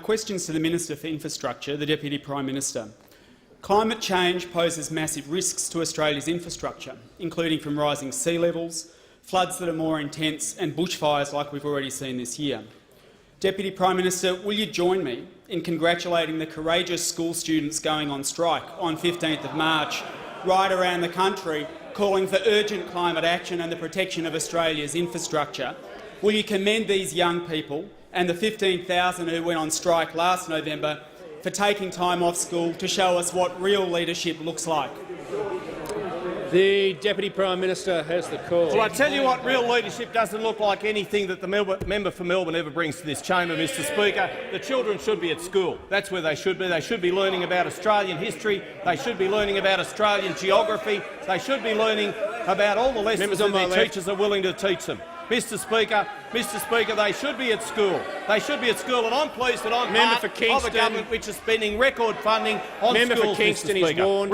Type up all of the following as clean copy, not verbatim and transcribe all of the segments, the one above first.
question's to the Minister for Infrastructure, the Deputy Prime Minister. Climate change poses massive risks to Australia's infrastructure, including from rising sea levels, floods that are more intense and bushfires like we've already seen this year. Deputy Prime Minister, will you join me in congratulating the courageous school students going on strike on 15th of March right around the country, calling for urgent climate action and the protection of Australia's infrastructure? Will you commend these young people and the 15,000 who went on strike last November for taking time off school to show us what real leadership looks like? The Deputy Prime Minister has the call. Well, I tell you what, real leadership doesn't look like anything that the member for Melbourne ever brings to this chamber, Mr Speaker. The children should be at school. That's where they should be. They should be learning about Australian history. They should be learning about Australian geography. They should be learning about all the lessons that their teachers are willing to teach them. Mr Speaker, they should be at school. They should be at school, and I'm pleased that I'm part of a government which is spending record funding on schools. For Kingston is warned.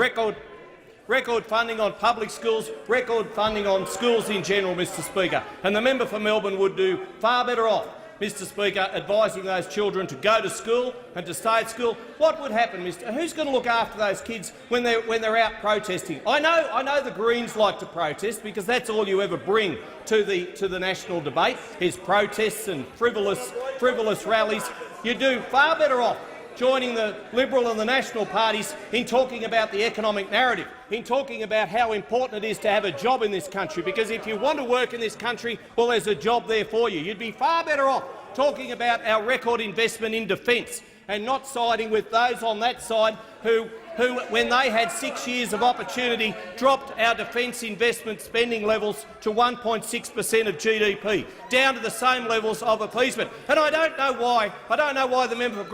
Record funding on public schools, record funding on schools in general, Mr Speaker. And the member for Melbourne would do far better off, Mr Speaker, advising those children to go to school and to stay at school. What would happen, Mr? Who's going to look after those kids when they're out protesting? I know the Greens like to protest because that's all you ever bring to the national debate is protests and frivolous rallies. You do far better off joining the Liberal and the National parties in talking about the economic narrative, in talking about how important it is to have a job in this country, because if you want to work in this country, well, there's a job there for you. You'd be far better off talking about our record investment in defence and not siding with those on that side who, when they had 6 years of opportunity, dropped our defence investment spending levels to 1.6% of GDP, down to the same levels of appeasement. And I don't know why the member for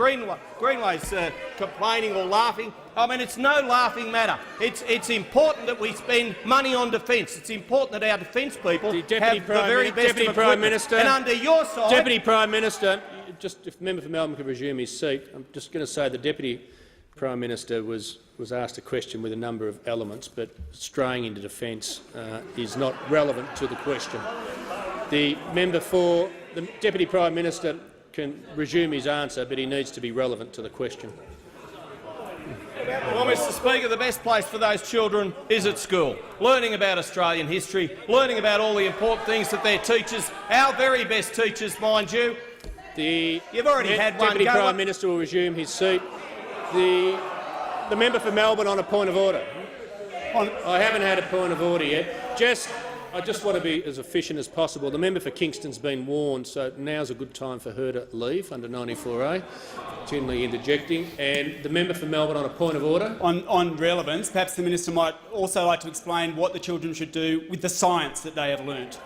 Greenway's complaining or laughing. I mean, it's no laughing matter. It's important that we spend money on defence. It's important that our defence people have the very best of equipment. And under your side, Deputy Prime Minister, just if the member for Melbourne could resume his seat, I'm just going to say the Deputy Prime Minister was asked a question with a number of elements, but straying into defence is not relevant to the question. The member for the Deputy Prime Minister can resume his answer, but he needs to be relevant to the question. Well, Mr Speaker, the best place for those children is at school, learning about Australian history, learning about all the important things that their teachers, our very best teachers, mind you. You've already had one. Deputy Prime Minister will resume his seat. The member for Melbourne on a point of order. I haven't had a point of order yet. I just want to be as efficient as possible. The member for Kingston's been warned, so now's a good time for her to leave under 94A, continually interjecting. And the member for Melbourne on a point of order. On relevance, perhaps the minister might also like to explain what the children should do with the science that they have learnt.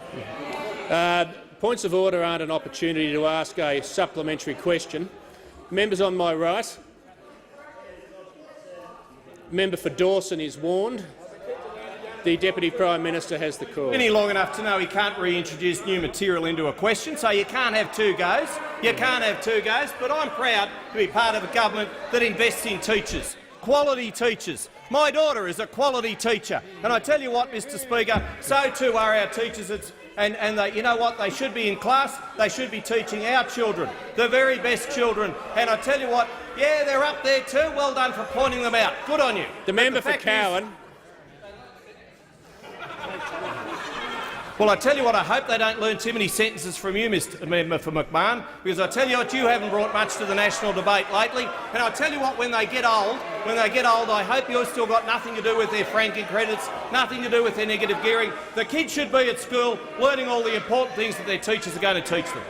Points of order aren't an opportunity to ask a supplementary question. Members on my right. Member for Dawson is warned. The Deputy Prime Minister has the call. Any long enough to know he can't reintroduce new material into a question, so you can't have two goes. You can't have two goes, but I'm proud to be part of a government that invests in teachers, quality teachers. My daughter is a quality teacher, and I tell you what, Mr Speaker, so too are our teachers. And you know what? They should be in class. They should be teaching our children, the very best children. And I tell you what, yeah, they're up there too. Well done for pointing them out. Good on you. The member for Cowan. Well, I tell you what, I hope they don't learn too many sentences from you, Mr Member for McMahon, because I tell you what, you haven't brought much to the national debate lately. And I tell you what, when they get old, I hope you've still got nothing to do with their franking credits, nothing to do with their negative gearing. The kids should be at school learning all the important things that their teachers are going to teach them.